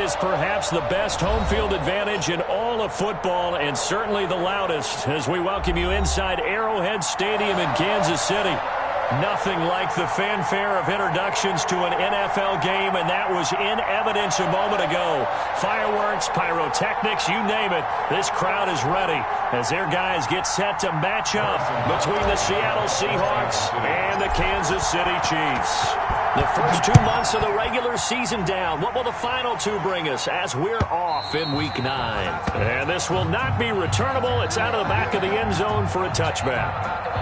is perhaps the best home field advantage in all of football and certainly the loudest as we welcome you inside Arrowhead Stadium in Kansas City. Nothing like the fanfare of introductions to an NFL game, and that was in evidence a moment ago. Fireworks, pyrotechnics, you name it. This crowd is ready as their guys get set to match up between the Seattle Seahawks and the Kansas City Chiefs. The first 2 months of the regular season down. What will the final 2 bring us as we're off in Week 9? And this will not be returnable. It's out of the back of the end zone for a touchback.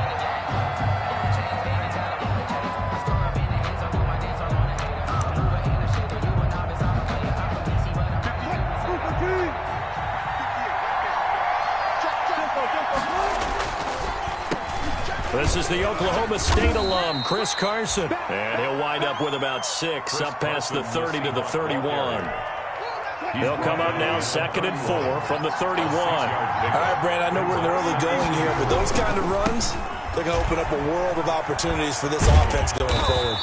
This is the Oklahoma State alum, Chris Carson. And he'll wind up with about 6, up past the 30 to the 31. He'll come up now 2nd and 4 from the 31. All right, Brandon, I know we're in the early going here, but those kind of runs, they're going to open up a world of opportunities for this offense going forward.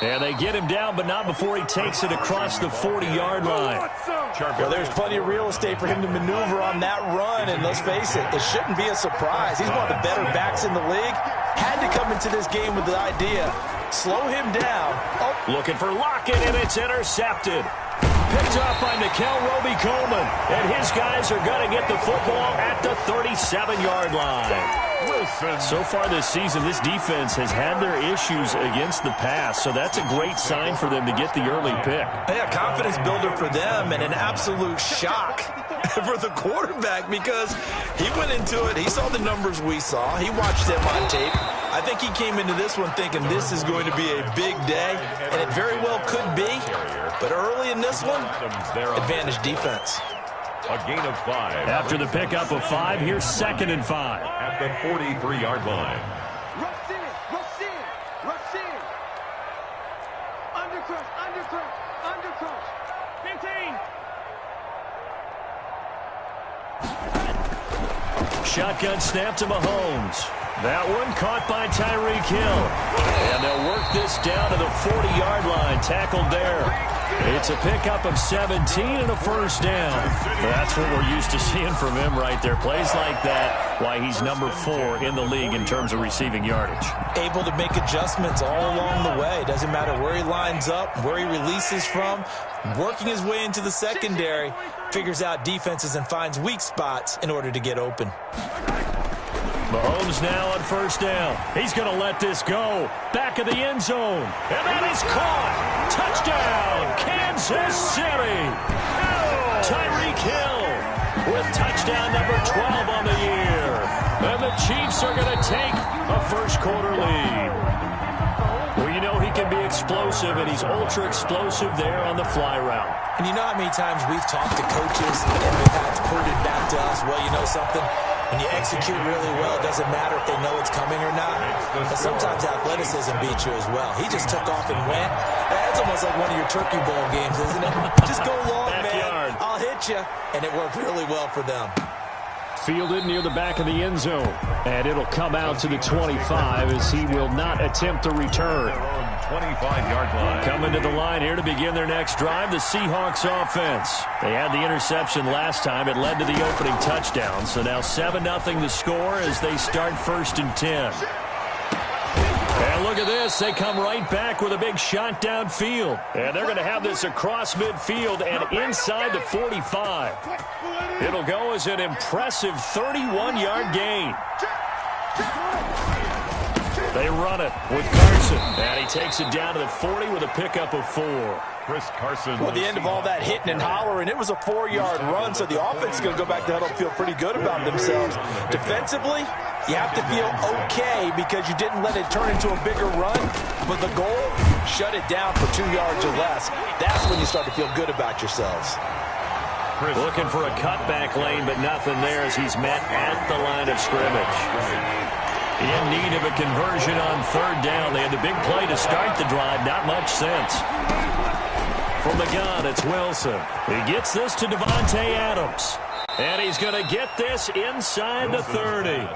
And they get him down, but not before he takes it across the 40-yard line. Well, there's plenty of real estate for him to maneuver on that run, and let's face it, it shouldn't be a surprise. He's one of the better backs in the league. Had to come into this game with the idea, slow him down. Oh. Looking for Lockett, and it's intercepted. Picked off by Nickel Roby-Coleman, and his guys are going to get the football at the 37-yard line. So far this season, this defense has had their issues against the pass, so that's a great sign for them to get the early pick. Yeah, confidence builder for them and an absolute shock for the quarterback because he went into it. He saw the numbers we saw. He watched them on tape. I think he came into this one thinking this is going to be a big day, and it very well could be. But early in this one, advantage defense. A gain of 5. After the pickup of 5, here's 2nd and 5. At the 43-yard line. Rush in, rush in, rush in. Undercrush, undercrush, undercrush. 15. Shotgun snap to Mahomes. That one caught by Tyreek Hill. And they'll work this down to the 40-yard line. Tackled there. It's a pickup of 17 and a first down. That's what we're used to seeing from him right there. Plays like that, why he's number 4 in the league in terms of receiving yardage. Able to make adjustments all along the way. Doesn't matter where he lines up, where he releases from. Working his way into the secondary, figures out defenses and finds weak spots in order to get open. Mahomes now on first down. He's going to let this go. Back of the end zone. And that is caught. Touchdown, Kansas City. Tyreek Hill with touchdown number 12 on the year. And the Chiefs are going to take a first-quarter lead. Well, you know he can be explosive, and he's ultra-explosive there on the fly route. And you know how many times we've talked to coaches and they've had to put it back to us, well, you know something? When you execute really well, it doesn't matter if they know it's coming or not. But sometimes athleticism beats you as well. He just took off and went. It's almost like one of your Turkey Bowl games, isn't it? Just go long, man. I'll hit you. And it worked really well for them. Fielded near the back of the end zone. And it'll come out to the 25 as he will not attempt to return. 25-yard line. Coming to the line here to begin their next drive, the Seahawks offense. They had the interception last time. It led to the opening touchdown. So now 7-0 the score as they start 1st and 10. And look at this. They come right back with a big shot downfield. And they're going to have this across midfield and inside the 45. It'll go as an impressive 31-yard gain. They run it with Carson. And he takes it down to the 40 with a pickup of 4. Chris Carson. Well, at the end of all that hitting and hollering, it was a 4-yard run, so the offense is going to go back to huddle and feel pretty good about themselves. Defensively, you have to feel okay because you didn't let it turn into a bigger run. But the goal, shut it down for 2 yards or less. That's when you start to feel good about yourselves. Looking for a cutback lane, but nothing there as he's met at the line of scrimmage. In need of a conversion on 3rd down. They had the big play to start the drive. Not much sense. From the gun, it's Wilson. He gets this to Devontae Adams. And he's going to get this inside the 30.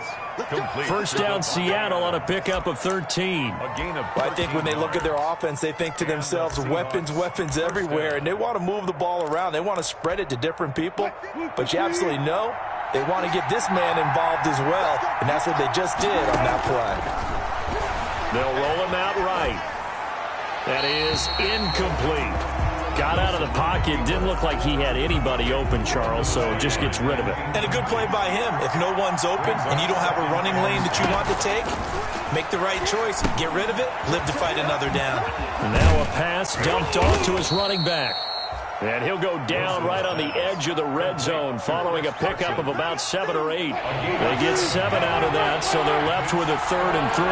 First down Seattle on a pickup of 13. I think when they look at their offense, they think to themselves, weapons, weapons everywhere, and they want to move the ball around. They want to spread it to different people, but you absolutely know they want to get this man involved as well, and that's what they just did on that play. They'll roll him out right. That is incomplete. Got out of the pocket. Didn't look like he had anybody open, Charles, so just gets rid of it. And a good play by him. If no one's open and you don't have a running lane that you want to take, make the right choice. Get rid of it. Live to fight another down. And now a pass dumped off to his running back. And he'll go down right on the edge of the red zone following a pickup of about 7 or 8. They get 7 out of that, so they're left with a 3rd and 3.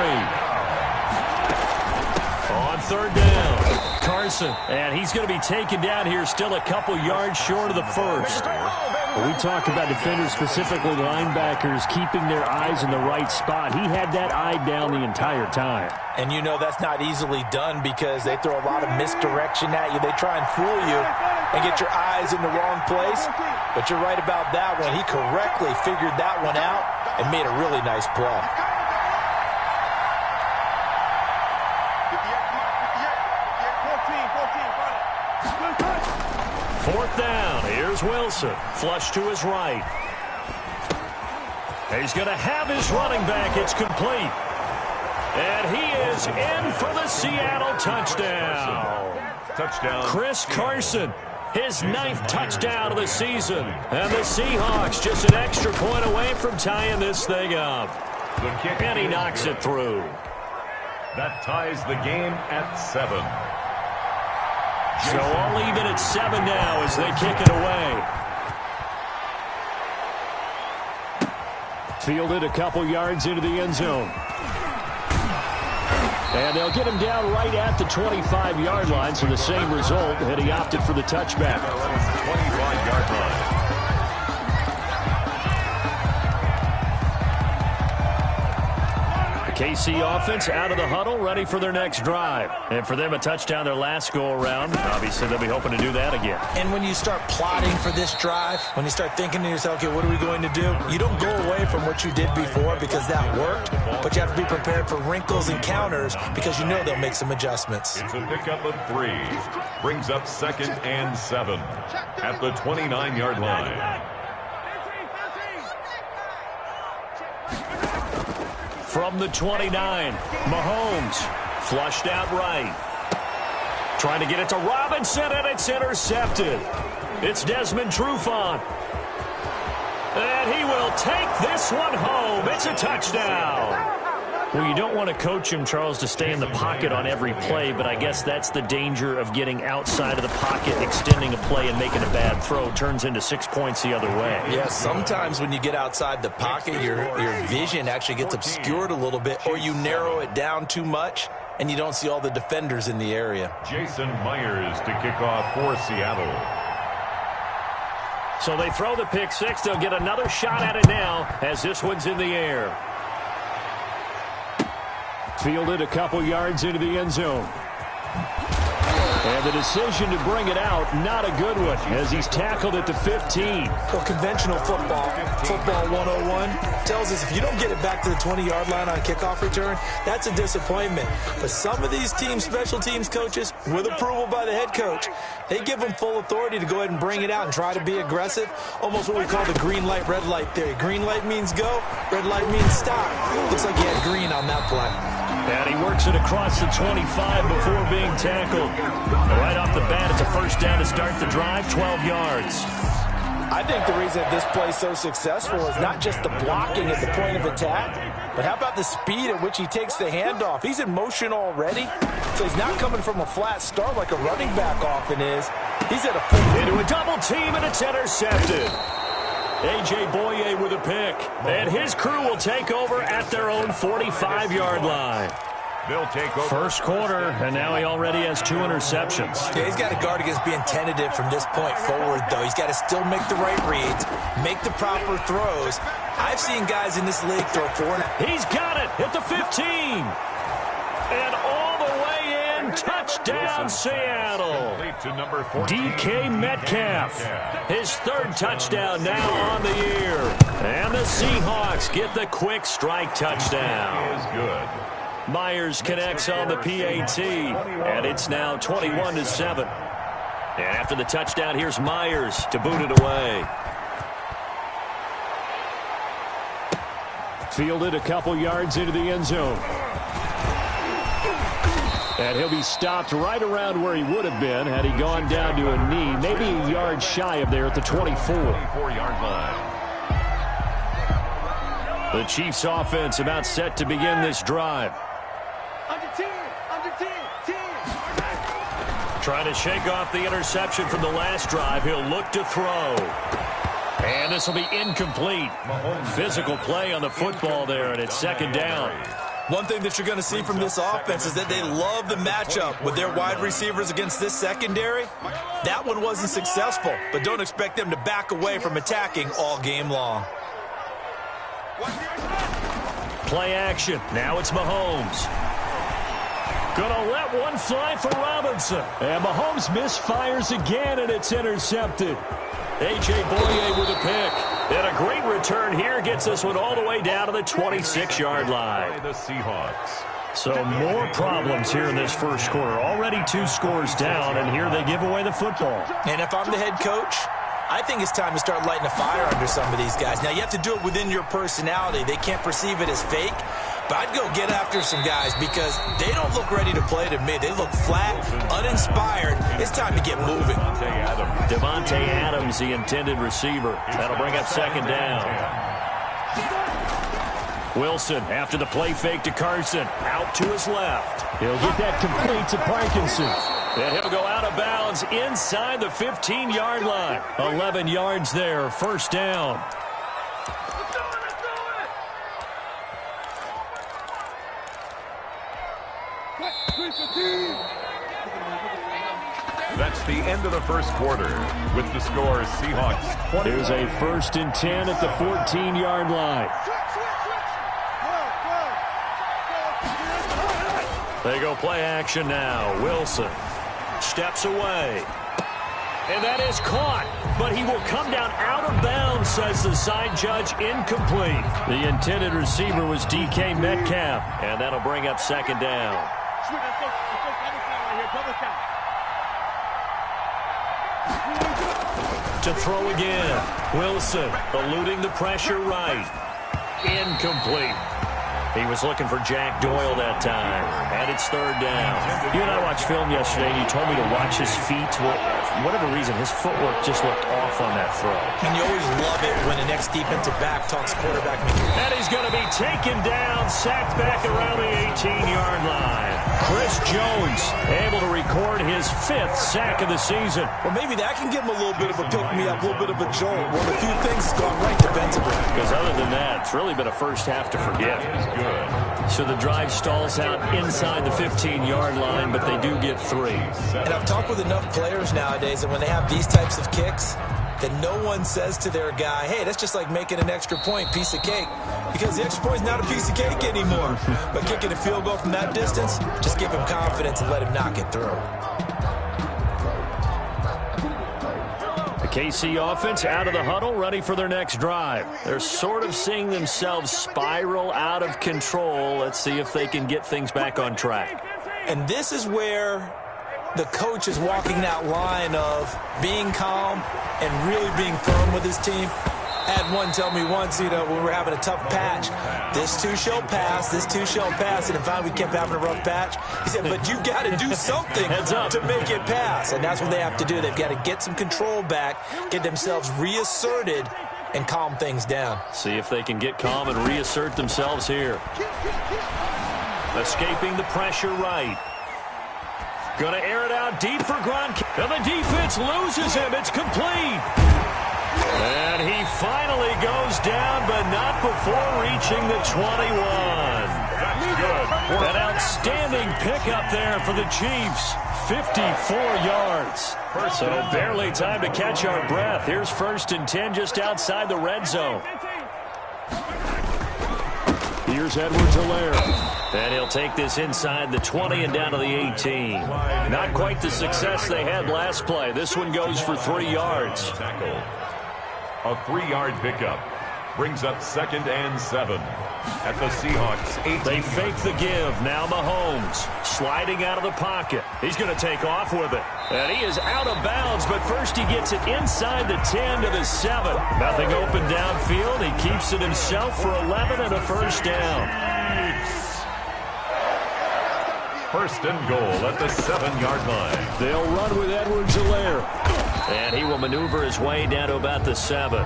On 3rd down. Carson, and he's going to be taken down here still a couple yards short of the first. We talk about defenders, specifically linebackers, keeping their eyes in the right spot. He had that eye down the entire time. And you know that's not easily done because they throw a lot of misdirection at you. They try and fool you and get your eyes in the wrong place. But you're right about that one. He correctly figured that one out and made a really nice play. Fourth down. Here's Wilson. Flush to his right. He's going to have his running back. It's complete. And he is in for the Seattle touchdown. Touchdown. Chris Carson, his 9th touchdown of the season. And the Seahawks just an extra point away from tying this thing up. The kick And he knocks it through. That ties the game at 7. So all even at 7 now as they kick it away. Fielded a couple yards into the end zone. And they'll get him down right at the 25-yard line, so the same result, and he opted for the touchback. 25-yard line. KC offense out of the huddle, ready for their next drive. And for them, a touchdown their last go-around. Obviously, they'll be hoping to do that again. And when you start plotting for this drive, when you start thinking to yourself, okay, what are we going to do? You don't go away from what you did before because that worked, but you have to be prepared for wrinkles and counters because you know they'll make some adjustments. It's a pickup of 3. Brings up 2nd and 7 at the 29-yard line. From the 29, Mahomes flushed out right. Trying to get it to Robinson, and it's intercepted. It's Desmond Trufant. And he will take this one home. It's a touchdown. Well, you don't want to coach him, Charles, to stay in the pocket on every play, but I guess that's the danger of getting outside of the pocket, extending a play, and making a bad throw. Turns into 6 points the other way. Yeah, sometimes when you get outside the pocket, your vision actually gets obscured a little bit, or you narrow it down too much, and you don't see all the defenders in the area. Jason Myers to kick off for Seattle. So they throw the pick six. They'll get another shot at it now as this one's in the air. Fielded a couple yards into the end zone. And the decision to bring it out, not a good one, as he's tackled at the 15. Well, conventional football 101, tells us if you don't get it back to the 20-yard line on kickoff return, that's a disappointment. But some of these teams, special teams coaches, with approval by the head coach, they give them full authority to go ahead and bring it out and try to be aggressive, almost what we call the green light, red light theory. Green light means go, red light means stop. Looks like he had green on that play. And he works it across the 25 before being tackled. Right off the bat, it's a first down to start the drive, 12 yards. I think the reason that this play is so successful is not just the blocking at the point of attack, but how about the speed at which he takes the handoff? He's in motion already, so he's not coming from a flat start like a running back often is. He's at a full into a double team, and it's intercepted. A.J. Boye with a pick, and his crew will take over at their own 45-yard line. They'll take over. First quarter, and now he already has 2 interceptions. Yeah, he's got to guard against being tentative from this point forward, though. He's got to still make the right reads, make the proper throws. I've seen guys in this league throw 4. He's got it at the 15. And all the way in touchdown, Seattle. DK Metcalf, his third touchdown now on the year. And the Seahawks get the quick strike touchdown. Myers connects on the PAT, and it's now 21-7. And after the touchdown, here's Myers to boot it away. Fielded a couple yards into the end zone. And he'll be stopped right around where he would have been had he gone down to a knee, maybe a yard shy of there at the 24-yard line. The Chiefs offense about set to begin this drive. Under 10, under 10, 10. Trying to shake off the interception from the last drive. He'll look to throw. And this will be incomplete. Physical play on the football there, and it's second down. One thing that you're going to see from this offense is that they love the matchup with their wide receivers against this secondary. That one wasn't successful, but don't expect them to back away from attacking all game long. Play action. Now it's Mahomes. Gonna let one fly for Robinson. And Mahomes misfires again, and it's intercepted. A.J. Boye with a pick. And a great return here gets this one all the way down to the 26-yard line. The Seahawks. So more problems here in this first quarter. Already 2 scores down, and here they give away the football. And if I'm the head coach, I think it's time to start lighting a fire under some of these guys. Now, you have to do it within your personality. They can't perceive it as fake. But I'd go get after some guys because they don't look ready to play to me. They look flat, uninspired. It's time to get moving. Devontae Adams, the intended receiver. That'll bring up second down. Wilson, after the play fake to Carson, out to his left. He'll get that complete to Parkinson. And he'll go out of bounds inside the 15-yard line. 11 yards there, first down. That's the end of the first quarter. With the score, Seahawks 20. There's a 1st and 10 at the 14-yard line. They go play action now. Wilson steps away. And that is caught. But he will come down out of bounds, says the side judge. Incomplete. The intended receiver was DK Metcalf. And that'll bring up second down. To throw again. Wilson eluding the pressure right. Incomplete. He was looking for Jack Doyle that time. And it's third down. You and I watched film yesterday, and you told me to watch his feet. For whatever reason, his footwork just looked off on that throw. And you always love it when the next defensive back talks quarterback. And he's going to be taken down, sacked back around the 18-yard line. Chris Jones able to record his 5th sack of the season. Well, maybe that can give him a little bit of a pick-me-up, a little bit of a jolt. One of the few things that's gone right defensively. Because other than that, it's really been a first half to forget. So the drive stalls out inside the 15-yard line, but they do get 3. And I've talked with enough players nowadays that when they have these types of kicks, that no one says to their guy, hey, that's just like making an extra point, piece of cake. Because the extra point is not a piece of cake anymore. But kicking a field goal from that distance, just give him confidence and let him knock it through. The KC offense out of the huddle, ready for their next drive. They're sort of seeing themselves spiral out of control. Let's see if they can get things back on track. And this is where the coach is walking that line of being calm and really being firm with his team. I had one tell me once, when we were having a tough patch, this too shall pass, this too shall pass, and finally we kept having a rough patch. He said, but you got to do something to make it pass, and that's what they have to do. They've got to get some control back, get themselves reasserted, and calm things down. See if they can get calm and reassert themselves here. Escaping the pressure right. Going to air it out deep for Gronk. And the defense loses him. It's complete. And he finally goes down, but not before reaching the 21. That's good. An outstanding pickup there for the Chiefs. 54 yards. So barely time to catch our breath. Here's 1st and 10 just outside the red zone. Here's Edwards-Helaire. And he'll take this inside the 20 and down to the 18. Not quite the success they had last play. This one goes for 3 yards. Tackle. A 3-yard pickup brings up 2nd and 7 at the Seahawks 18. They fake the give. Now Mahomes sliding out of the pocket. He's going to take off with it. And he is out of bounds, but first he gets it inside the 10 to the 7. Nothing open downfield. He keeps it himself for 11 and a first down. First and goal at the 7-yard line. They'll run with Edwards-Helaire. And he will maneuver his way down to about the 7.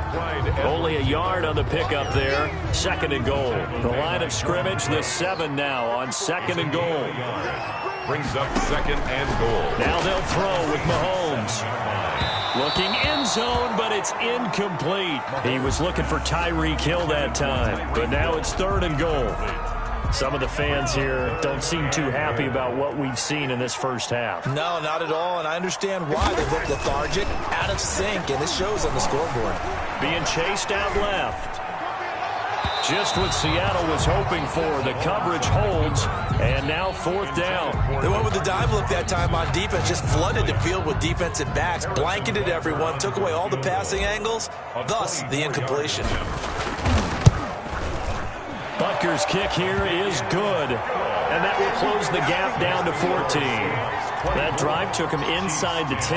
Only a yard on the pickup there. 2nd and goal. The line of scrimmage, the 7 now on 2nd and goal. Brings up 2nd and goal. Now they'll throw with Mahomes. Looking end zone, but it's incomplete. He was looking for Tyreek Hill that time. But now it's 3rd and goal. Some of the fans here don't seem too happy about what we've seen in this first half. No, not at all, and I understand why. They look lethargic, out of sync, and this shows on the scoreboard. Being chased out left. Just what Seattle was hoping for. The coverage holds, and now 4th down. They went with the dime look that time on defense, just flooded the field with defensive backs, blanketed everyone, took away all the passing angles, thus the incompletion. Butker's kick here is good, and that will close the gap down to 14. That drive took him inside the 10.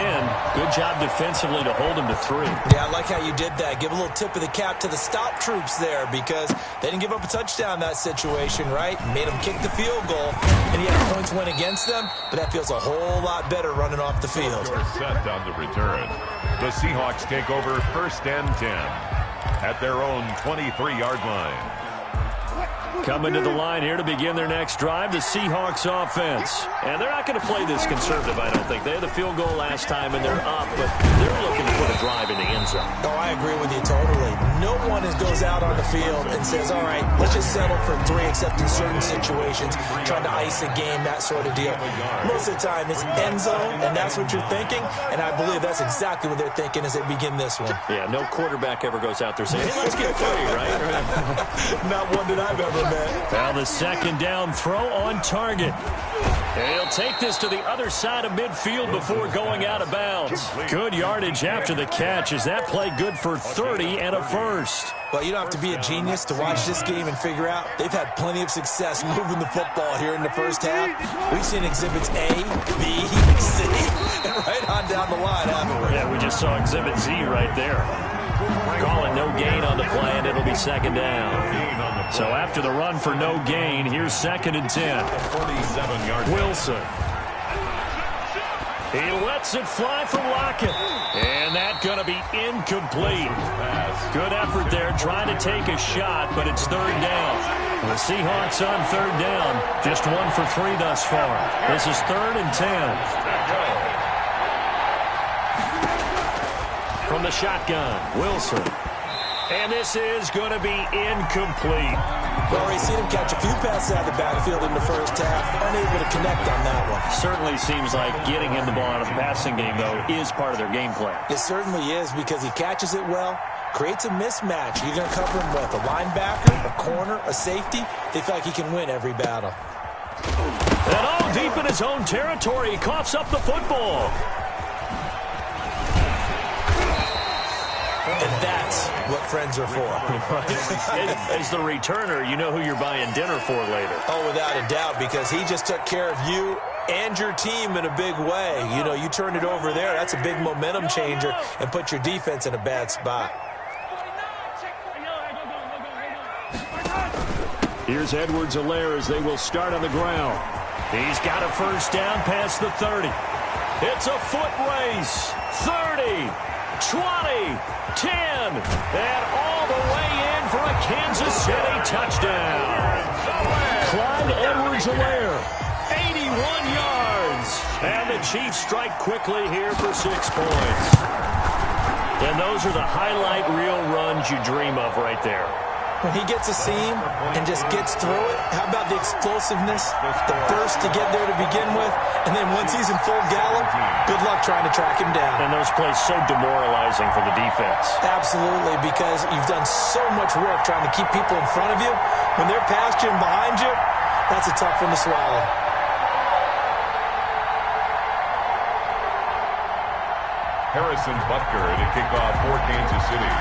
Good job defensively to hold him to 3. Yeah, I like how you did that. Give a little tip of the cap to the stop troops there because they didn't give up a touchdown in that situation, right? Made them kick the field goal, and yeah, points went against them, but that feels a whole lot better running off the field. Set on the return. The Seahawks take over 1st and 10 at their own 23-yard line. Coming to the line here to begin their next drive, the Seahawks offense. And they're not going to play this conservative, I don't think. They had the field goal last time, and they're up, but they're looking to put a drive in the end zone. Oh, I agree with you totally. No one goes out on the field and says, all right, let's just settle for 3, except in certain situations, trying to ice a game, that sort of deal. Most of the time, it's end zone, and that's what you're thinking, and I believe that's exactly what they're thinking as they begin this one. Yeah, no quarterback ever goes out there saying, hey, let's get 3, right? Not one that I've ever met. Now the 2nd down throw on target. And he'll take this to the other side of midfield before going out of bounds. Good yardage after the catch. Is that play good for 30 and a first? Well, you don't have to be a genius to watch this game and figure out they've had plenty of success moving the football here in the first half. We've seen exhibits A, B, C, and right on down the line, haven't we? Yeah, we just saw exhibit Z right there. Calling no gain on the play, and it'll be 2nd down. So after the run for no gain, here's 2nd and 10. 47-yard Wilson. He lets it fly from Lockett. And that's going to be incomplete. Good effort there, trying to take a shot, but it's 3rd down. The Seahawks on 3rd down. Just 1 for 3 thus far. This is 3rd and 10. From the shotgun, Wilson. And this is going to be incomplete. Well, we've seen him catch a few passes out of the backfield in the first half. Unable to connect on that one. Certainly seems like getting him the ball out of the passing game, though, is part of their game plan. It certainly is because he catches it well, creates a mismatch. You're going to cover him with a linebacker, a corner, a safety. They feel like he can win every battle. And all deep in his own territory, he coughs up the football. And that's what friends are for. As the returner, you know who you're buying dinner for later. Oh, without a doubt, because he just took care of you and your team in a big way. You know, you turned it over there. That's a big momentum changer and put your defense in a bad spot. Here's Edwards-Helaire as they will start on the ground. He's got a first down past the 30. It's a foot race. 30. 20, 10, and all the way in for a Kansas City touchdown. Clyde Edwards-Helaire, 81 yards. And the Chiefs strike quickly here for 6 points. And those are the highlight reel runs you dream of right there. when he gets a seam and just gets through it, how about the explosiveness, the burst to get there to begin with, and then once he's in full gallop, good luck trying to track him down. And those plays so demoralizing for the defense. Absolutely, because you've done so much work trying to keep people in front of you. When they're past you and behind you, that's a tough one to swallow. Harrison Butker to kick off for Kansas City.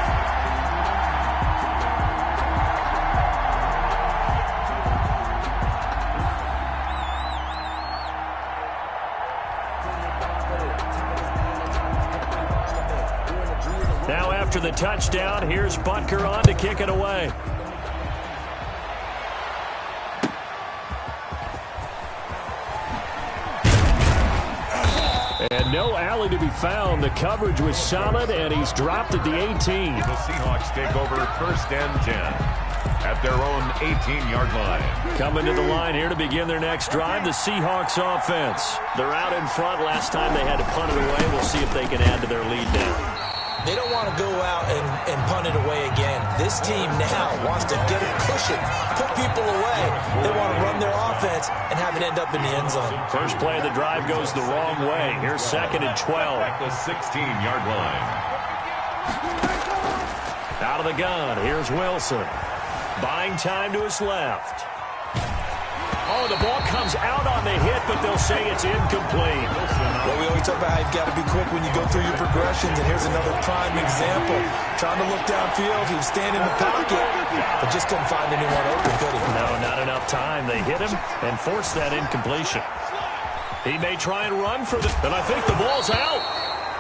Now after the touchdown, here's Butker on to kick it away. And no alley to be found. The coverage was solid, and he's dropped at the 18. The Seahawks take over 1st and 10 at their own 18-yard line. Coming to the line here to begin their next drive, the Seahawks offense. They're out in front. Last time they had to punt it away. We'll see if they can add to their lead now. They don't want to go out and punt it away again. This team now wants to get a cushion, put people away. They want to run their offense and have it end up in the end zone. First play of the drive goes the wrong way. Here's 2nd and 12. At the 16-yard line. Out of the gun, here's Wilson. Buying time to his left. Oh, the ball comes out on the hit, but they'll say it's incomplete. Well, we always talk about how you've got to be quick when you go through your progressions, and here's another prime example. Trying to look downfield, he was standing in the pocket, but just couldn't find anyone open, could he? No, not enough time. They hit him and forced that incompletion. He may try and run for the... And I think the ball's out.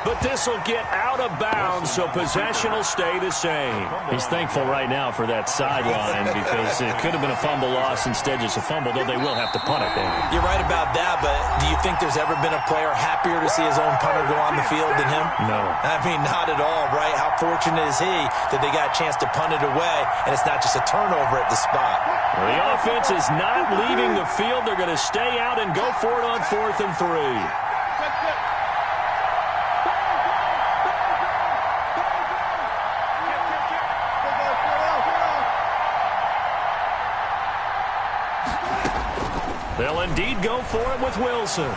But this will get out of bounds, so possession will stay the same. He's thankful right now for that sideline because it could have been a fumble loss, instead just a fumble, though they will have to punt it then. You're right about that, but do you think there's ever been a player happier to see his own punter go on the field than him? No. I mean, not at all, right? How fortunate is he that they got a chance to punt it away, and it's not just a turnover at the spot. Well, the offense is not leaving the field. They're going to stay out and go for it on 4th and 3. They'll indeed go for it with Wilson.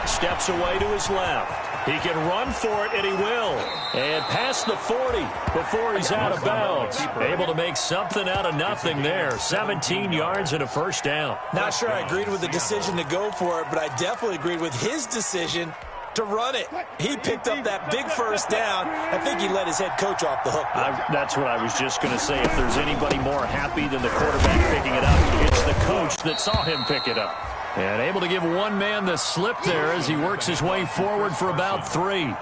Steps away to his left. He can run for it, and he will. And past the 40 before he's out of bounds. Able to make something out of nothing there. 17 yards and a 1st down. Not sure I agreed with the decision to go for it, but I definitely agreed with his decision to run it. He picked up that big 1st down. I think he let his head coach off the hook. That's what I was just going to say. If there's anybody more happy than the quarterback picking it up, it's the coach that saw him pick it up. And able to give one man the slip there as he works his way forward for about 3.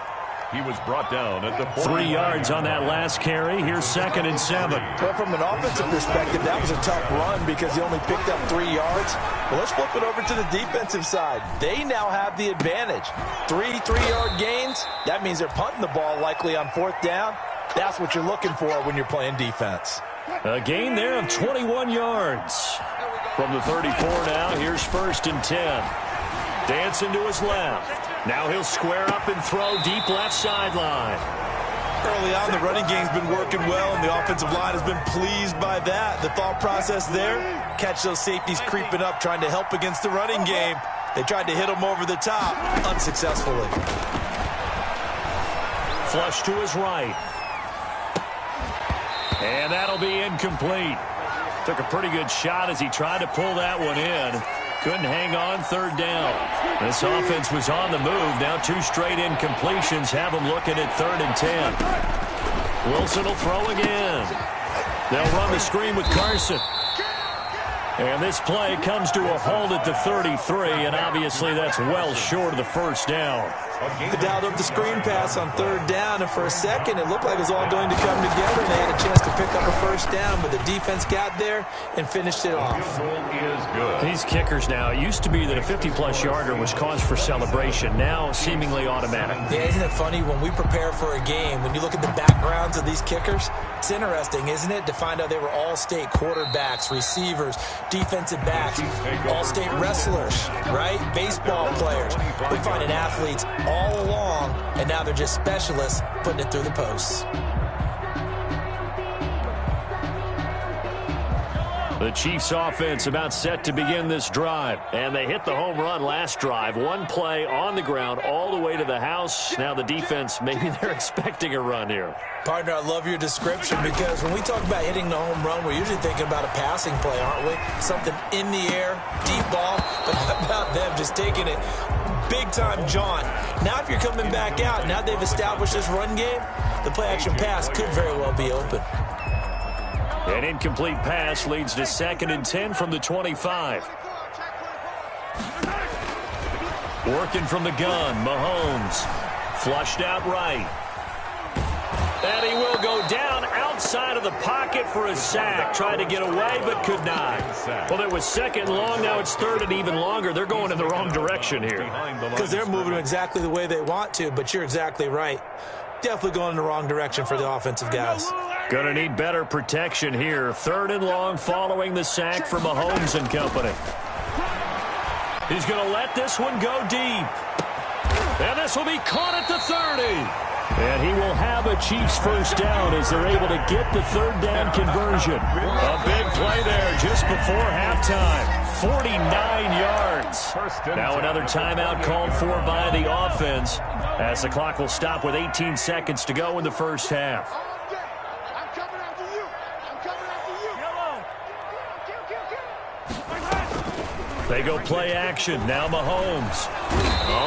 He was brought down at the 3 yards on that last carry. Here's 2nd and 7. Well, from an offensive perspective, that was a tough run because he only picked up 3 yards. Well, let's flip it over to the defensive side. They now have the advantage. 3 3-yard gains. That means they're punting the ball likely on 4th down. That's what you're looking for when you're playing defense. A gain there of 21 yards. From the 34 now, here's 1st and 10. Dancing to his left. Now he'll square up and throw deep left sideline. Early on, the running game's been working well, and the offensive line has been pleased by that. The thought process there, catch those safeties creeping up, trying to help against the running game. They tried to hit them over the top, unsuccessfully. Flush to his right. And that'll be incomplete. Took a pretty good shot as he tried to pull that one in. Couldn't hang on 3rd down. This offense was on the move. Now 2 straight incompletions have them looking at 3rd and 10. Wilson will throw again. They'll run the screen with Carson. And this play comes to a halt at the 33, and obviously that's well short of the 1st down. They dialed up the screen pass on 3rd down, and for a second it looked like it was all going to come together, and they had a chance to pick up a 1st down, but the defense got there and finished it off. These kickers now, it used to be that a 50-plus yarder was cause for celebration. Now seemingly automatic. Yeah, isn't it funny when we prepare for a game, when you look at the backgrounds of these kickers, it's interesting, isn't it, to find out they were all-state quarterbacks, receivers, defensive backs, all-state wrestlers, right? Baseball players. We find it athletes all along, and now they're just specialists putting it through the posts. The Chiefs offense about set to begin this drive. And they hit the home run last drive. One play on the ground all the way to the house. Now the defense, maybe they're expecting a run here. Partner, I love your description because when we talk about hitting the home run, we're usually thinking about a passing play, aren't we? Something in the air, deep ball. But how about them just taking it big-time jaunt? Now if you're coming back out, now they've established this run game, the play-action pass could very well be open. An incomplete pass leads to 2nd and 10 from the 25. Working from the gun, Mahomes. Flushed out right. And he will go down outside of the pocket for a sack. Tried to get away, but could not. Well, it was 2nd and long. Now it's 3rd and even longer. They're going in the wrong direction here. Because they're moving exactly the way they want to, but you're exactly right. Definitely going in the wrong direction for the offensive guys. Going to need better protection here. 3rd and long following the sack for Mahomes and company. He's going to let this one go deep. And this will be caught at the 30. And he will have a Chiefs first down as they're able to get the 3rd down conversion. A big play there just before halftime. 49 yards. Now another timeout called for by the offense as the clock will stop with 18 seconds to go in the first half. They go play action. Now Mahomes.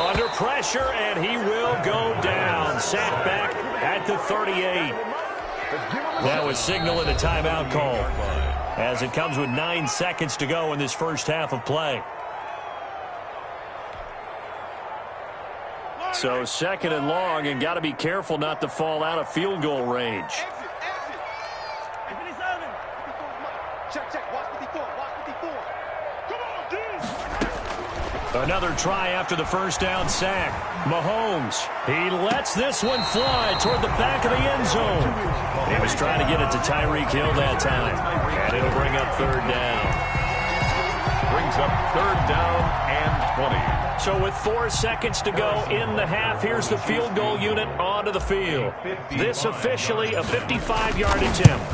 Under pressure, and he will go down. Sacked back at the 38. That was signaling a timeout call as it comes with 9 seconds to go in this first half of play. So 2nd and long, and got to be careful not to fall out of field goal range. Another try after the first down sack. Mahomes, he lets this one fly toward the back of the end zone. He was trying to get it to Tyreek Hill that time. And it'll bring up 3rd down. Brings up 3rd down and 20. So with 4 seconds to go in the half, here's the field goal unit onto the field. This officially a 55-yard attempt.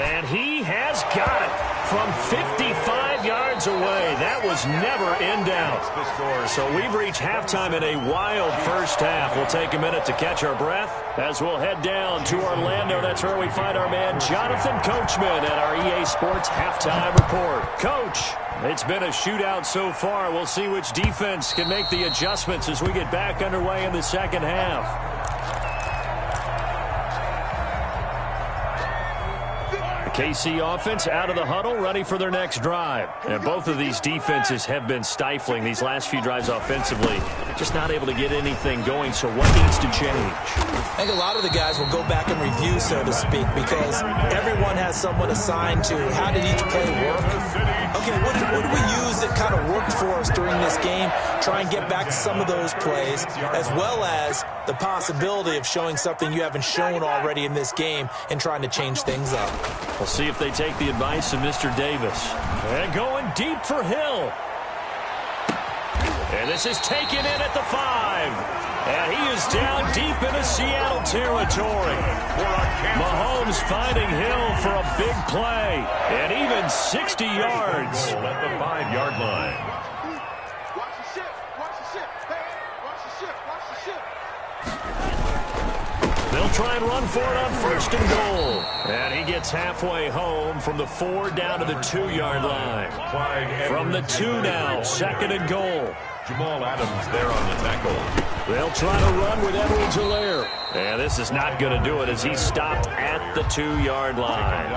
And he has got it from 55 yards away. That was never in doubt. So we've reached halftime in a wild first half. We'll take a minute to catch our breath as we'll head down to Orlando. That's where we find our man Jonathan Coachman at our EA Sports Halftime Report. Coach, it's been a shootout so far. We'll see which defense can make the adjustments as we get back underway in the second half. KC offense out of the huddle, ready for their next drive. And both of these defenses have been stifling these last few drives offensively. Just not able to get anything going, so what needs to change? I think a lot of the guys will go back and review, so to speak, because everyone has someone assigned to how did each play work. Okay, what did we use that kind of worked for us during this game? Try and get back to some of those plays, as well as the possibility of showing something you haven't shown already in this game and trying to change things up. We'll see if they take the advice of Mr. Davis. And going deep for Hill. And this is taken in at the 5. And he is down deep into Seattle territory. Mahomes finding Hill for a big play. And even 60 yards. At the 5-yard line. Watch the ship. Watch the ship. Hey, watch the ship. Watch the ship. They'll try and run for it on 1st and goal. And he gets halfway home from the 4 down to the 2-yard line. From the 2 now, 2nd and goal. Jamal Adams there on the tackle. They'll try to run with Edwards-Helaire. And this is not going to do it as he's stopped at the 2-yard line.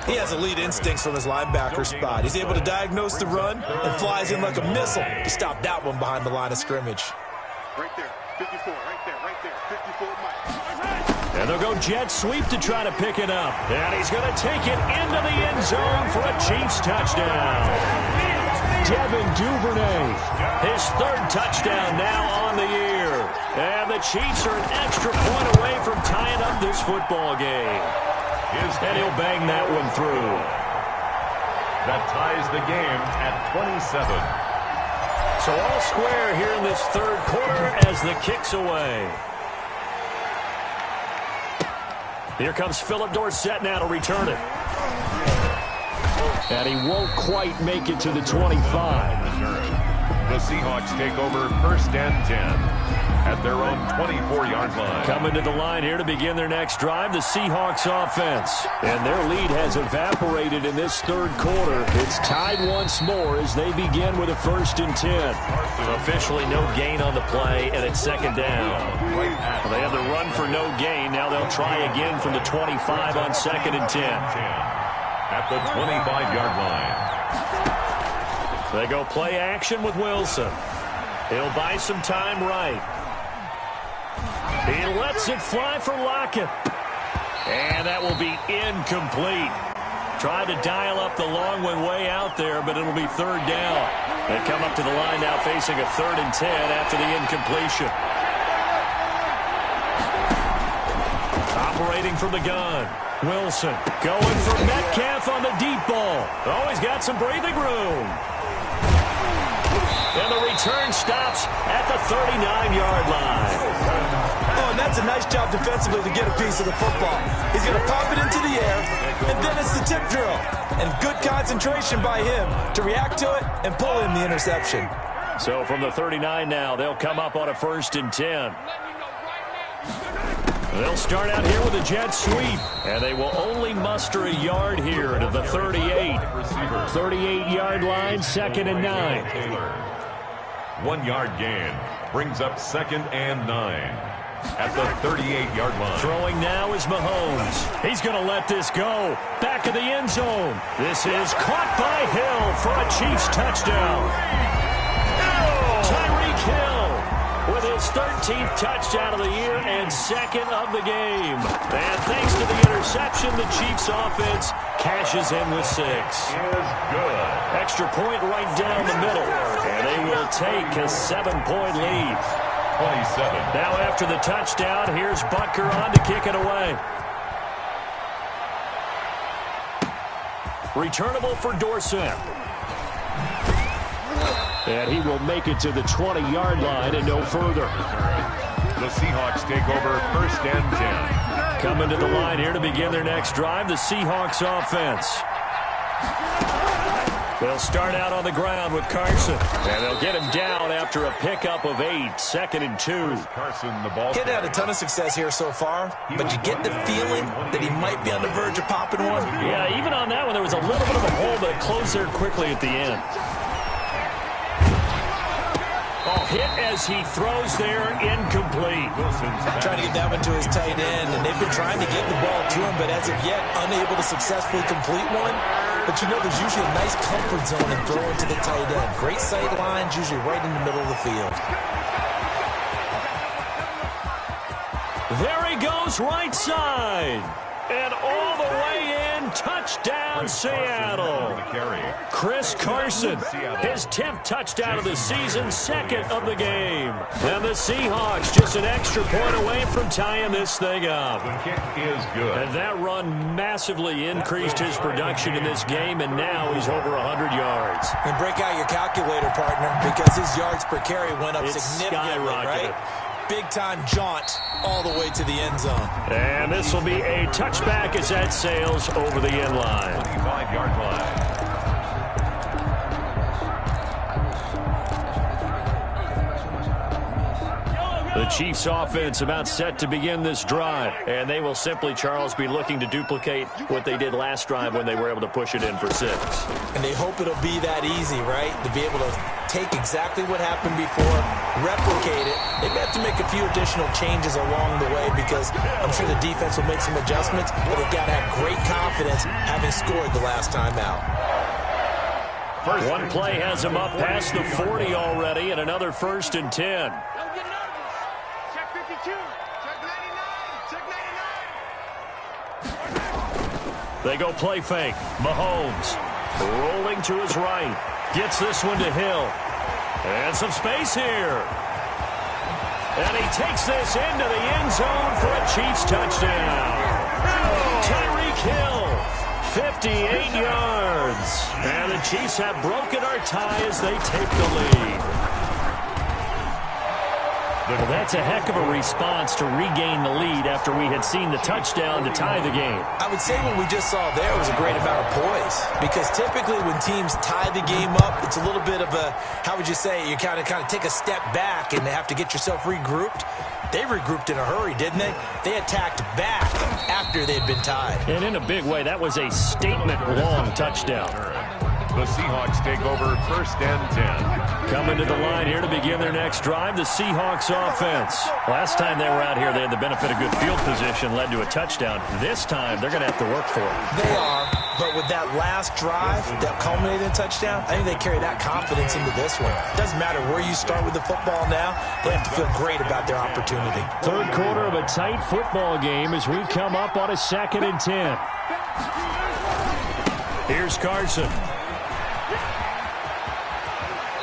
He has elite instincts from his linebacker spot. He's able to diagnose the run and flies in like a missile to stop that one behind the line of scrimmage. Right there. 54. Right there. 54 miles. And they'll go jet sweep to try to pick it up. And he's going to take it into the end zone for a Chiefs touchdown. Devin Duvernay, his 3rd touchdown now on the year. And the Chiefs are an extra point away from tying up this football game. And he'll bang that one through. That ties the game at 27. So all square here in this 3rd quarter as the kick's away. Here comes Philip Dorsett now to return it. And he won't quite make it to the 25. The Seahawks take over 1st and 10 at their own 24-yard line. Coming to the line here to begin their next drive, the Seahawks offense. And their lead has evaporated in this third quarter. It's tied once more as they begin with a 1st and 10. Officially no gain on the play, and it's 2nd down. Well, they have the run for no gain. Now they'll try again from the 25 on 2nd and 10. At the 25-yard line. They go play action with Wilson. He'll buy some time right. He lets it fly for Lockett. And that will be incomplete. Tried to dial up the long one way out there, but it'll be 3rd down. They come up to the line now facing a 3rd and 10 after the incompletion. Operating from the gun. Wilson going for Metcalf on the deep ball. Oh, he's got some breathing room. And the return stops at the 39-yard line. Oh, and that's a nice job defensively to get a piece of the football. He's going to pop it into the air, and then it's the tip drill. And good concentration by him to react to it and pull in the interception. So from the 39 now, they'll come up on a 1st and 10. They'll start out here with a jet sweep, and they will only muster a yard here to the 38. 38-yard line, 2nd and 9. 1-yard gain brings up 2nd and 9 at the 38-yard line. Throwing now is Mahomes. He's going to let this go. Back of the end zone. This is caught by Hill for a Chiefs touchdown. Tyreek Hill with his 13th touchdown of the year and 2nd of the game. And thanks to the interception, the Chiefs offense cashes in with 6. Is good. Extra point right down the middle. And they will take a 7-point lead. 27. Now after the touchdown, here's Butker on to kick it away. Returnable for Dorsett. And he will make it to the 20-yard line and no further. The Seahawks take over 1st and 10. Coming to the line here to begin their next drive, the Seahawks offense. They'll start out on the ground with Carson. And they'll get him down after a pickup of 8, 2nd and 2. Carson, the ball. He's had a ton of success here so far, but you get the feeling that he might be on the verge of popping one. Yeah, even on that one, there was a little bit of a hole, but it closed there quickly at the end. Oh, hit as he throws there, incomplete. Trying to get that one to his tight end, and they've been trying to get the ball to him, but as of yet, unable to successfully complete one. But you know there's usually a nice comfort zone in throwing to the tight end. Great sight lines, usually right in the middle of the field. There he goes, right side. And all the way in, touchdown Seattle. Chris Carson, his 10th touchdown of the season, 2nd of the game. And the Seahawks just an extra point away from tying this thing up. The kick is good. And that run massively increased his production in this game, and now he's over 100 yards. And break out your calculator, partner, because his yards per carry went up It's significantly, skyrocketed. right? Big-time jaunt all the way to the end zone. And this will be a touchback as that sails over the end line. 25-yard line. The Chiefs offense about set to begin this drive. And they will simply, Charles, be looking to duplicate what they did last drive when they were able to push it in for 6. And they hope it'll be that easy, right? To be able to take exactly what happened before, replicate it. They've got to make a few additional changes along the way because I'm sure the defense will make some adjustments, but they've got to have great confidence having scored the last time out. One play has him up past the 40 already, and another 1st and 10. Check 52. Check 99. Check 99. They go play fake. Mahomes rolling to his right. Gets this one to Hill. And some space here. And he takes this into the end zone for a Chiefs touchdown. Tyreek Hill, 58 yards. And the Chiefs have broken our tie as they take the lead. Well, that's a heck of a response to regain the lead after we had seen the touchdown to tie the game. I would say what we just saw there was a great amount of poise, because typically when teams tie the game up, it's a little bit of a, how would you say, you kind of take a step back and they have to get yourself regrouped. They regrouped in a hurry, didn't they? They attacked back after they had been tied. And in a big way, that was a statement-long touchdown. The Seahawks take over 1st and 10. Coming to the line here to begin their next drive, the Seahawks offense. Last time they were out here, they had the benefit of good field position, led to a touchdown. This time, they're going to have to work for it. They are, but with that last drive that culminated in a touchdown, I think they carry that confidence into this one. It doesn't matter where you start with the football now, they have to feel great about their opportunity. Third quarter of a tight football game as we come up on a 2nd and 10. Here's Carson.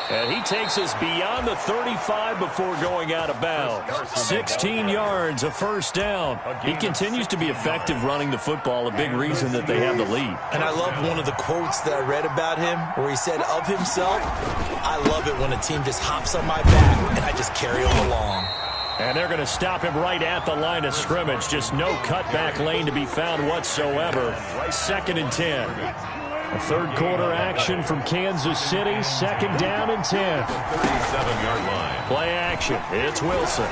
And he takes us beyond the 35 before going out of bounds. 16 yards, a first down. He continues to be effective running the football, a big reason that they have the lead. And I love one of the quotes that I read about him where he said of himself, I love it when a team just hops on my back and I just carry them along. And they're going to stop him right at the line of scrimmage. Just no cutback lane to be found whatsoever. 2nd and 10. A third quarter action from Kansas City, 2nd down and 10. 37-yard line. Play action. It's Wilson.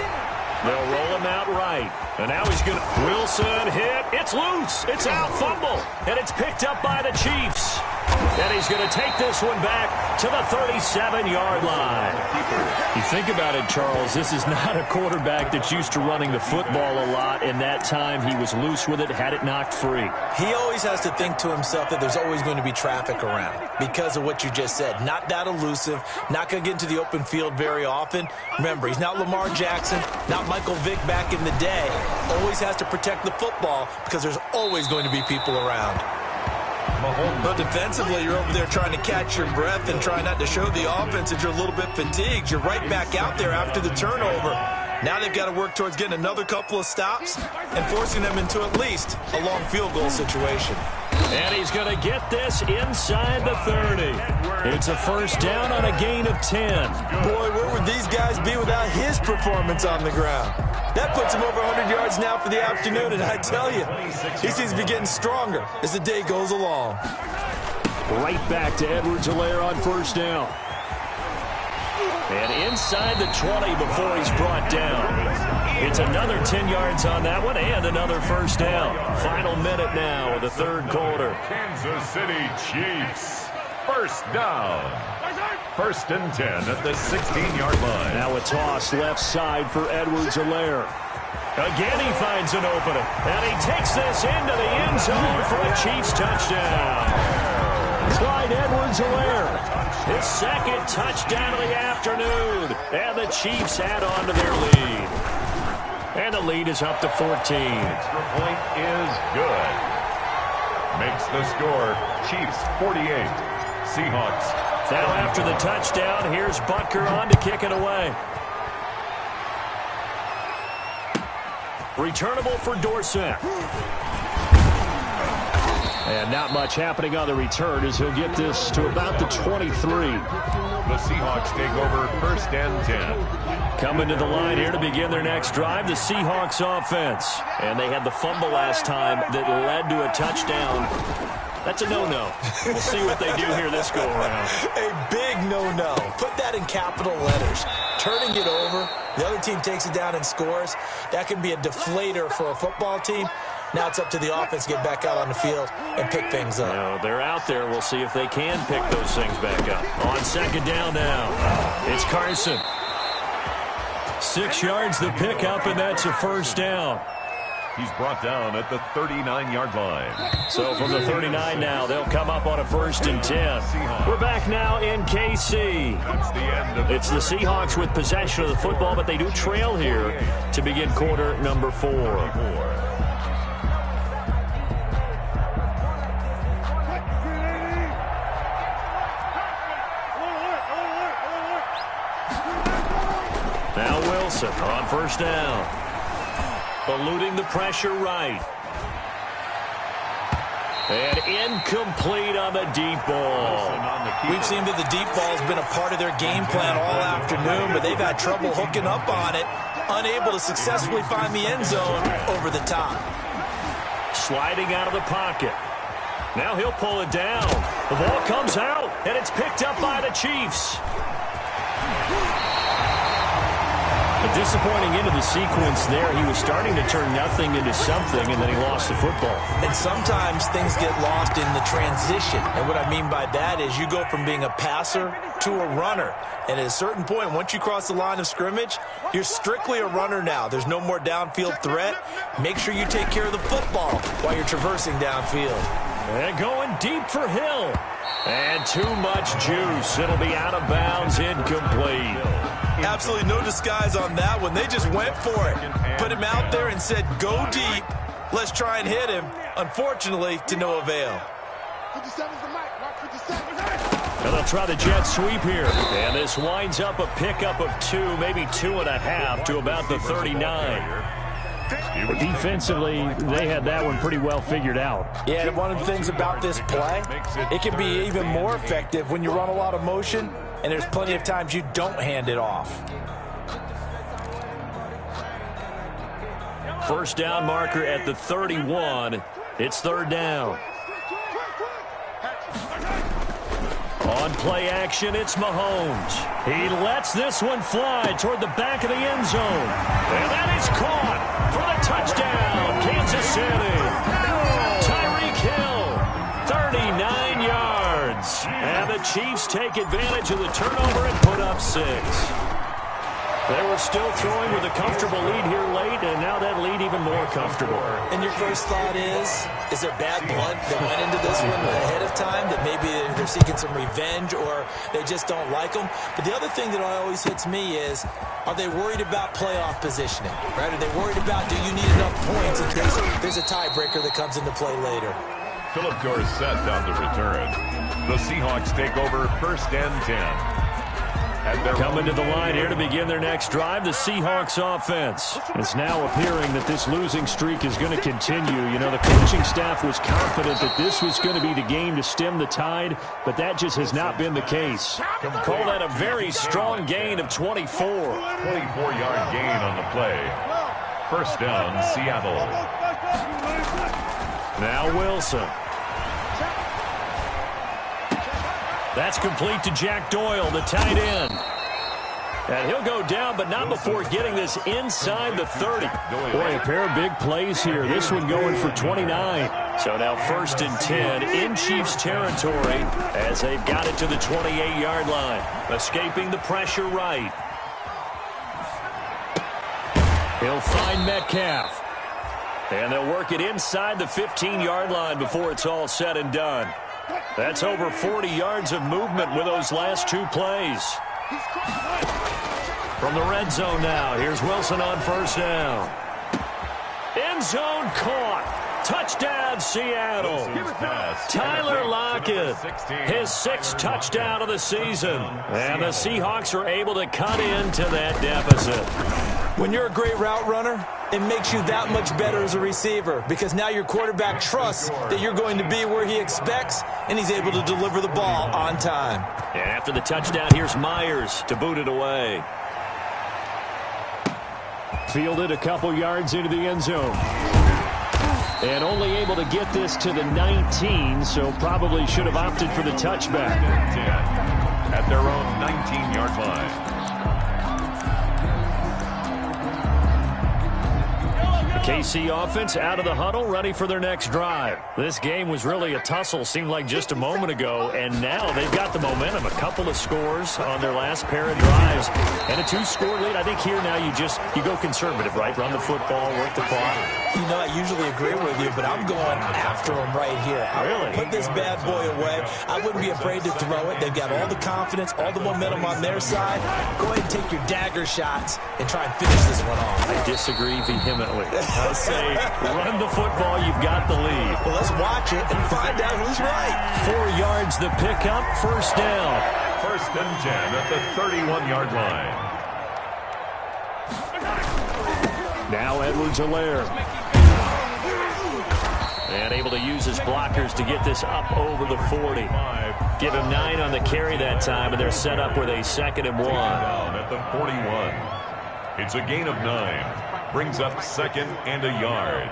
They'll roll him out right. And now he's going to... Wilson hit. It's loose. It's out. Fumble. And it's picked up by the Chiefs. And he's going to take this one back to the 37-yard line. You think about it, Charles, this is not a quarterback that's used to running the football a lot. In that time, he was loose with it, had it knocked free. He always has to think to himself that there's always going to be traffic around because of what you just said. Not that elusive, not going to get into the open field very often. Remember, he's not Lamar Jackson, not Michael Vick back in the day. Always has to protect the football because there's always going to be people around. But defensively, you're over there trying to catch your breath and try not to show the offense that you're a little bit fatigued. You're right back out there after the turnover. Now they've got to work towards getting another couple of stops and forcing them into at least a long field goal situation. And he's going to get this inside the 30. It's a first down on a gain of 10. Boy, where would these guys be without his performance on the ground? That puts him over 100 yards now for the afternoon, and I tell you, he seems to be getting stronger as the day goes along. Right back to Edwards-Helaire on first down. And inside the 20 before he's brought down. It's another 10 yards on that one and another first down. Final minute now of the third quarter. Kansas City Chiefs. First down. 1st and 10 at the 16-yard line. Now a toss left side for Edwards-Helaire. Again he finds an opening. And he takes this into the end zone for a Chiefs touchdown. Clyde Edwards-Helaire. His second touchdown of the afternoon. And the Chiefs add on to their lead. And the lead is up to 14. Extra point is good. Makes the score Chiefs 48. Seahawks. Now after the touchdown, here's Butker on to kick it away. Returnable for Dorsett. And not much happening on the return as he'll get this to about the 23. The Seahawks take over 1st and 10. Coming to the line here to begin their next drive, the Seahawks offense. And they had the fumble last time that led to a touchdown. That's a no-no. We'll see what they do here this go-around. A big no-no. Put that in capital letters. Turning it over, the other team takes it down and scores. That can be a deflator for a football team. Now it's up to the offense to get back out on the field and pick things up. No, they're out there. We'll see if they can pick those things back up. On 2nd down now, it's Carson. 6 yards the pickup, and that's a first down. He's brought down at the 39-yard line. So from the 39 now, they'll come up on a 1st and 10. We're back now in KC. That's the end of It's the Seahawks with possession of the football, but they do trail here to begin quarter number 4. Now Wilson on first down. Eluding the pressure right. And incomplete on the deep ball. We've seen that the deep ball has been a part of their game plan all afternoon, but they've had trouble hooking up on it. unable to successfully find the end zone over the top. Sliding out of the pocket. Now he'll pull it down. The ball comes out, and it's picked up by the Chiefs. A disappointing end of the sequence there. He was starting to turn nothing into something, and then he lost the football. And sometimes things get lost in the transition. And what I mean by that is you go from being a passer to a runner. And at a certain point, once you cross the line of scrimmage, you're strictly a runner now. There's no more downfield threat. Make sure you take care of the football while you're traversing downfield. And going deep for Hill. And too much juice. It'll be out of bounds, incomplete. Absolutely no disguise on that one. They just went for it. Put him out there and said, go deep. Let's try and hit him. Unfortunately, to no avail. 57's the mic. Mark 57. And they'll try the jet sweep here. And this winds up a pickup of 2, maybe 2.5 to about the 39. Defensively, they had that one pretty well figured out. Yeah, and one of the things about this play, it can be even more effective when you run a lot of motion, and there's plenty of times you don't hand it off. First down marker at the 31. It's third down. On play action, it's Mahomes. He lets this one fly toward the back of the end zone. And that is caught for the touchdown, Kansas City. Tyreek Hill, 39 yards. And the Chiefs take advantage of the turnover and put up 6. They were still throwing with a comfortable lead here late, and now that lead even more comfortable. And your first thought is there bad blood that went into this one ahead of time, that maybe they're seeking some revenge or they just don't like them? But the other thing that always hits me is, are they worried about playoff positioning? Right? Are they worried about, do you need enough points in case there's a tiebreaker that comes into play later? Philip Dorsett on the return. The Seahawks take over first and 10. Coming to the line here to begin their next drive, the Seahawks offense. It's now appearing that this losing streak is going to continue. You know, the coaching staff was confident that this was going to be the game to stem the tide, but that just has not been the case. Call that a very strong gain of 24. 24-yard gain on the play. First down, Seattle. Now Wilson. That's complete to Jack Doyle, the tight end. And he'll go down, but not before getting this inside the 30. Boy, a pair of big plays here. This one going for 29. So now first and 10 in Chiefs territory as they've got it to the 28-yard line. Escaping the pressure right. He'll find Metcalf. And they'll work it inside the 15-yard line before it's all said and done. That's over 40 yards of movement with those last 2 plays. From the red zone now, here's Wilson on first down. End zone caught. Touchdown, Seattle. Tyler Lockett, his 6th touchdown of the season. And the Seahawks are able to cut into that deficit. When you're a great route runner, it makes you that much better as a receiver, because now your quarterback trusts that you're going to be where he expects, and he's able to deliver the ball on time. And after the touchdown, here's Myers to boot it away. Fielded a couple yards into the end zone. And only able to get this to the 19, so probably should have opted for the touchback. At their own 19-yard line. KC offense out of the huddle, ready for their next drive. This game was really a tussle, seemed like just a moment ago, and now they've got the momentum. A couple of scores on their last pair of drives, and a 2-score lead. I think here now you go conservative, right? Run the football, work the clock. You know, I usually agree with you, but I'm going after him right here. Really? Put this bad boy away. I wouldn't be afraid to throw it. They've got all the confidence, all the momentum on their side. Go ahead and take your dagger shots and try and finish this one off. I disagree vehemently. I say run the football, you've got the lead. Well, let's watch it and find out who's right. 4 yards the pickup, first down. First and 10 at the 31-yard line. Now Edwards-Helaire. And able to use his blockers to get this up over the 40. Give him 9 on the carry that time, and they're set up with a 2nd and 1. Down at the 41. It's a gain of 9. Brings up 2nd and a yard.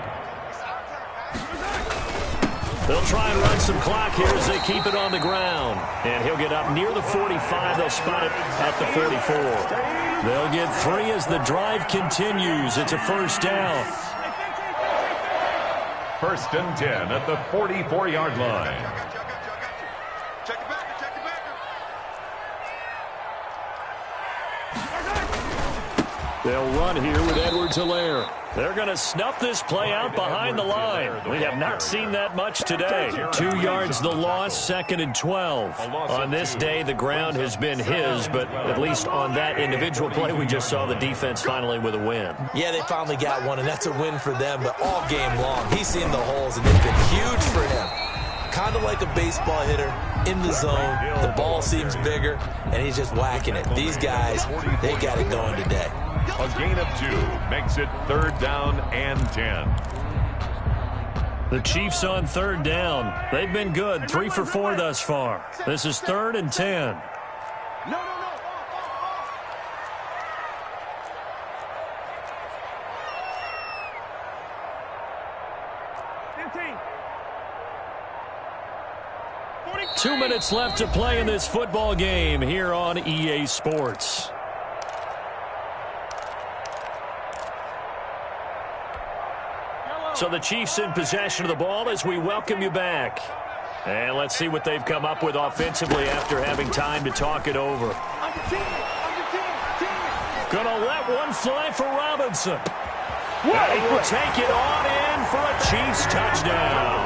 They'll try and run some clock here as they keep it on the ground. And he'll get up near the 45. They'll spot it at the 44. They'll get 3 as the drive continues. It's a first down. 1st and 10 at the 44-yard line. Check it back. They'll run here with Edwards-Helaire. They're going to snuff this play out behind the line. We have not seen that much today. 2 yards the loss, 2nd and 12. On this day, the ground has been his, but at least on that individual play, we just saw the defense finally with a win. Yeah, they finally got one, and that's a win for them, but all game long, he's seen the holes, and they've been huge for him. Kind of like a baseball hitter in the zone. The ball seems bigger, and he's just whacking it. These guys, they got it going today. A gain of 2 makes it 3rd down and 10. The Chiefs on 3rd down. They've been good, 3 for 4 thus far. This is 3rd and 10. No. 15. 2 minutes left to play in this football game here on EA Sports. So the Chiefs in possession of the ball as we welcome you back. And let's see what they've come up with offensively after having time to talk it over. Gonna let one fly for Robinson. And he will take it on in for a Chiefs touchdown.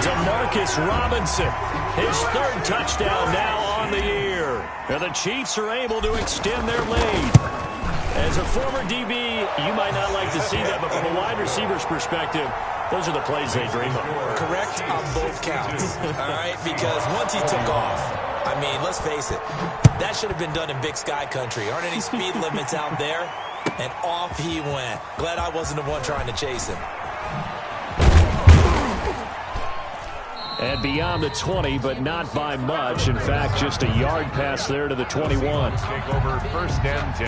Demarcus Robinson, his 3rd touchdown now on the year. And the Chiefs are able to extend their lead. As a former DB, you might not like to see that, but from a wide receiver's perspective, those are the plays they dream of. Correct on both counts, all right? Because once he took off, I mean, let's face it, that should have been done in Big Sky country. Aren't any speed limits out there? And off he went. Glad I wasn't the one trying to chase him. And beyond the 20, but not by much. In fact, just a yard pass there to the 21. Take over 1st and 10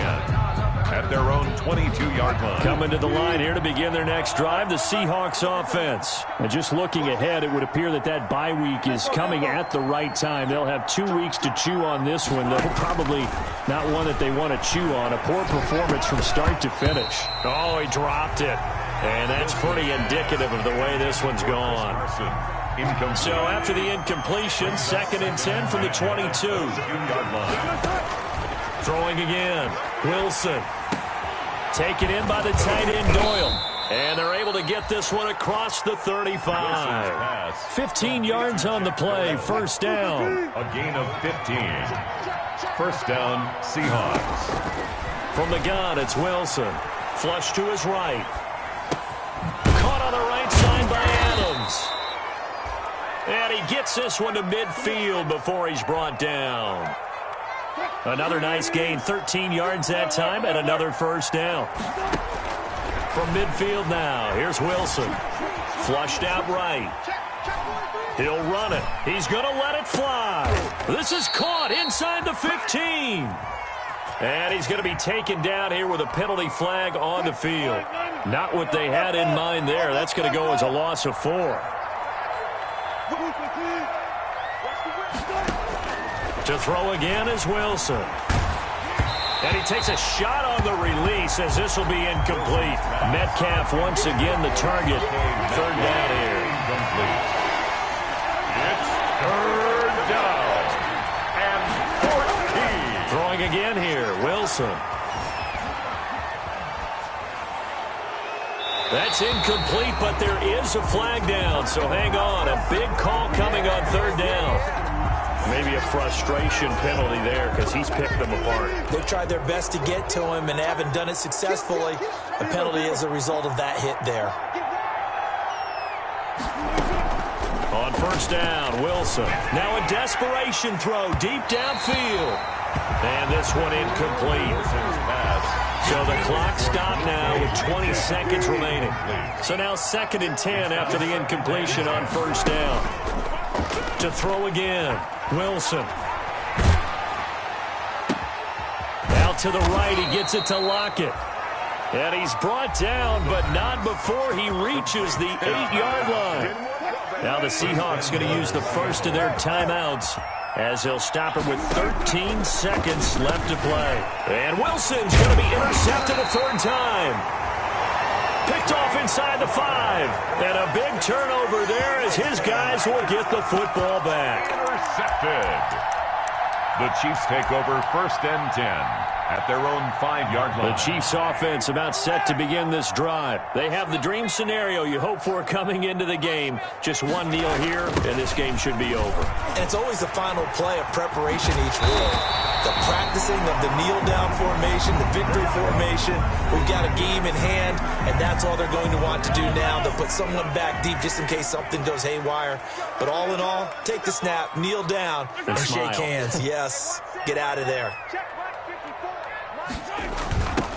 at their own 22-yard line. Coming to the line here to begin their next drive, the Seahawks offense. And just looking ahead, it would appear that bye week is coming at the right time. They'll have 2 weeks to chew on this one, though probably not one that they want to chew on. A poor performance from start to finish. Oh, he dropped it. And that's pretty indicative of the way this one's gone. So after the incompletion, 2nd and 10 from the 22. Throwing again. Wilson. Taken in by the tight end Doyle. And they're able to get this one across the 35. 15 yards on the play. 1st down. A gain of 15. 1st down, Seahawks. From the gun, it's Wilson. Flush to his right. Caught on the right side by Adams. And he gets this one to midfield before he's brought down. Another nice gain, 13 yards that time, and another 1st down. From midfield now, here's Wilson. Flushed out right. He'll run it. He's going to let it fly. This is caught inside the 15. And he's going to be taken down here with a penalty flag on the field. Not what they had in mind there. That's going to go as a loss of 4. To throw again is Wilson. And he takes a shot on the release as this will be incomplete. Metcalf once again the target. 3rd down here. It's 3rd down and 14. Throwing again here, Wilson. That's incomplete, but there is a flag down, so hang on. A big call coming on 3rd down. Maybe a frustration penalty there because he's picked them apart. They've tried their best to get to him and haven't done it successfully. A penalty is a result of that hit there. On 1st down, Wilson. Now a desperation throw deep downfield. And this one incomplete. So the clock stopped now with 20 seconds remaining. So now 2nd and 10 after the incompletion on 1st down. To throw again, Wilson. Now to the right. He gets it to Lockett. And he's brought down, but not before he reaches the 8-yard line. Now the Seahawks going to use the first of their timeouts as he'll stop it with 13 seconds left to play. And Wilson's going to be intercepted a third time. Picked off inside the 5. And a big turnover there as his guys will get the football back. Intercepted. The Chiefs take over first and 10 at their own 5-yard line. The Chiefs offense about set to begin this drive. They have the dream scenario you hope for coming into the game. Just one kneel here, and this game should be over. And it's always the final play of preparation each week. The practicing of the kneel-down formation, the victory formation. We've got a game in hand, and that's all they're going to want to do now. They'll put someone back deep just in case something goes haywire. But all in all, take the snap, kneel down, and shake hands. Yes, get out of there.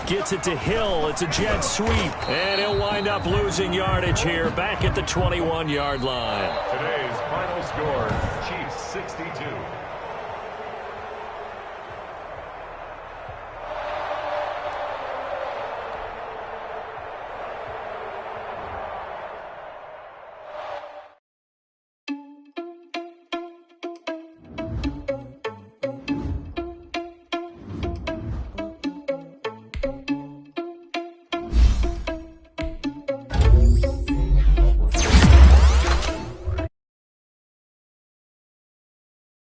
Gets it to Hill. It's a jet sweep. And he'll wind up losing yardage here back at the 21-yard line. Today's final score, Chiefs 62,